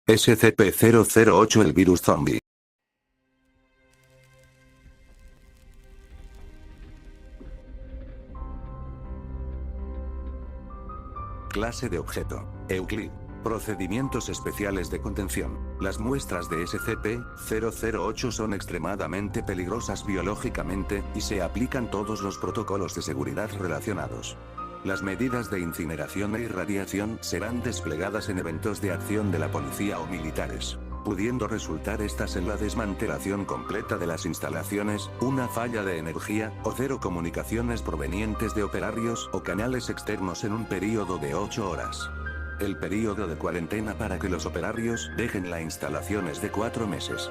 SCP-008 El virus zombie. Clase de objeto: Euclid. Procedimientos especiales de contención. Las muestras de SCP-008 son extremadamente peligrosas biológicamente, y se aplican todos los protocolos de seguridad relacionados. Las medidas de incineración e irradiación serán desplegadas en eventos de acción de la policía o militares, pudiendo resultar estas en la desmantelación completa de las instalaciones, una falla de energía, o cero comunicaciones provenientes de operarios o canales externos en un período de 8 horas. El período de cuarentena para que los operarios dejen la instalación es de 4 meses.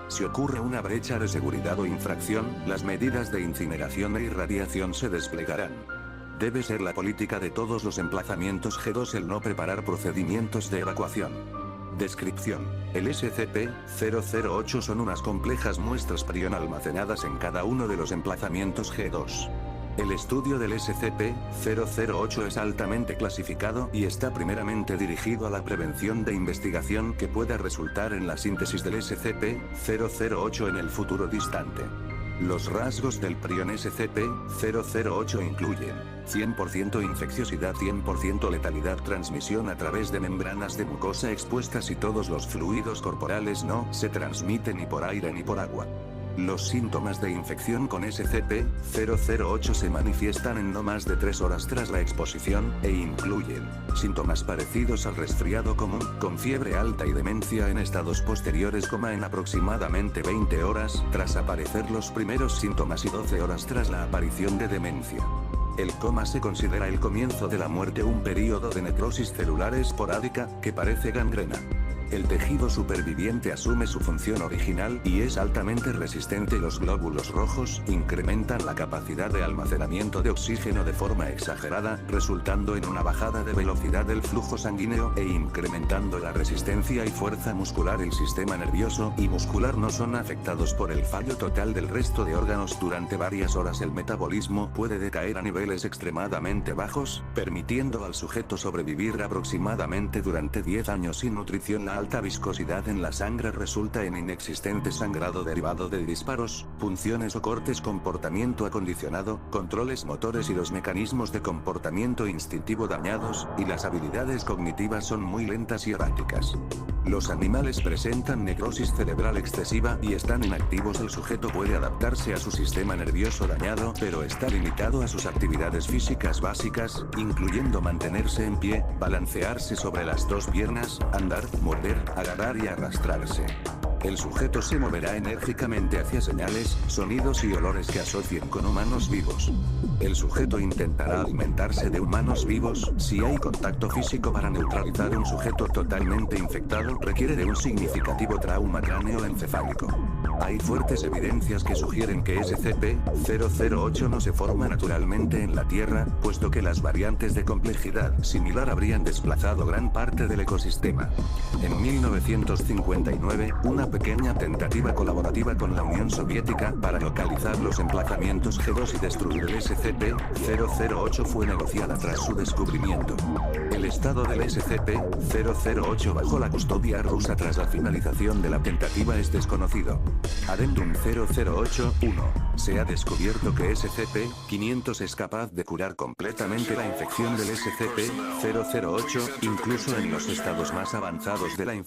Si ocurre una brecha de seguridad o infracción, las medidas de incineración e irradiación se desplegarán. Debe ser la política de todos los emplazamientos G2 el no preparar procedimientos de evacuación. Descripción: el SCP-008 son unas complejas muestras prion almacenadas en cada uno de los emplazamientos G2. El estudio del SCP-008 es altamente clasificado y está primeramente dirigido a la prevención de investigación que pueda resultar en la síntesis del SCP-008 en el futuro distante. Los rasgos del prion SCP-008 incluyen 100% infecciosidad, 100% letalidad, transmisión a través de membranas de mucosa expuestas y todos los fluidos corporales no se transmiten ni por aire ni por agua. Los síntomas de infección con SCP-008 se manifiestan en no más de 3 horas tras la exposición, e incluyen síntomas parecidos al resfriado común, con fiebre alta y demencia en estados posteriores, en aproximadamente 20 horas tras aparecer los primeros síntomas y 12 horas tras la aparición de demencia. El coma se considera el comienzo de la muerte, un período de necrosis celular esporádica que parece gangrena. El tejido superviviente asume su función original y es altamente resistente. Los glóbulos rojos incrementan la capacidad de almacenamiento de oxígeno de forma exagerada, resultando en una bajada de velocidad del flujo sanguíneo e incrementando la resistencia y fuerza muscular. El sistema nervioso y muscular no son afectados por el fallo total del resto de órganos durante varias horas. El metabolismo puede decaer a niveles extremadamente bajos, permitiendo al sujeto sobrevivir aproximadamente durante 10 años sin nutrición. La alta viscosidad en la sangre resulta en inexistente sangrado derivado de disparos, punciones o cortes, comportamiento acondicionado, controles motores y los mecanismos de comportamiento instintivo dañados, y las habilidades cognitivas son muy lentas y erráticas. Los animales presentan necrosis cerebral excesiva y están inactivos. El sujeto puede adaptarse a su sistema nervioso dañado, pero está limitado a sus actividades físicas básicas, incluyendo mantenerse en pie, balancearse sobre las 2 piernas, andar, morder, agarrar y arrastrarse. El sujeto se moverá enérgicamente hacia señales, sonidos y olores que asocien con humanos vivos. El sujeto intentará alimentarse de humanos vivos. Si hay contacto físico para neutralizar un sujeto totalmente infectado, requiere de un significativo trauma cráneoencefálico. Hay fuertes evidencias que sugieren que SCP-008 no se forma naturalmente en la Tierra, puesto que las variantes de complejidad similar habrían desplazado gran parte del ecosistema. En 1959, una pequeña tentativa colaborativa con la Unión Soviética para localizar los emplazamientos G2 y destruir el SCP-008 fue negociada tras su descubrimiento. El estado del SCP-008 bajo la custodia rusa tras la finalización de la tentativa es desconocido. Addendum 008-1. Se ha descubierto que SCP-500 es capaz de curar completamente la infección del SCP-008, incluso en los estados más avanzados de la infección.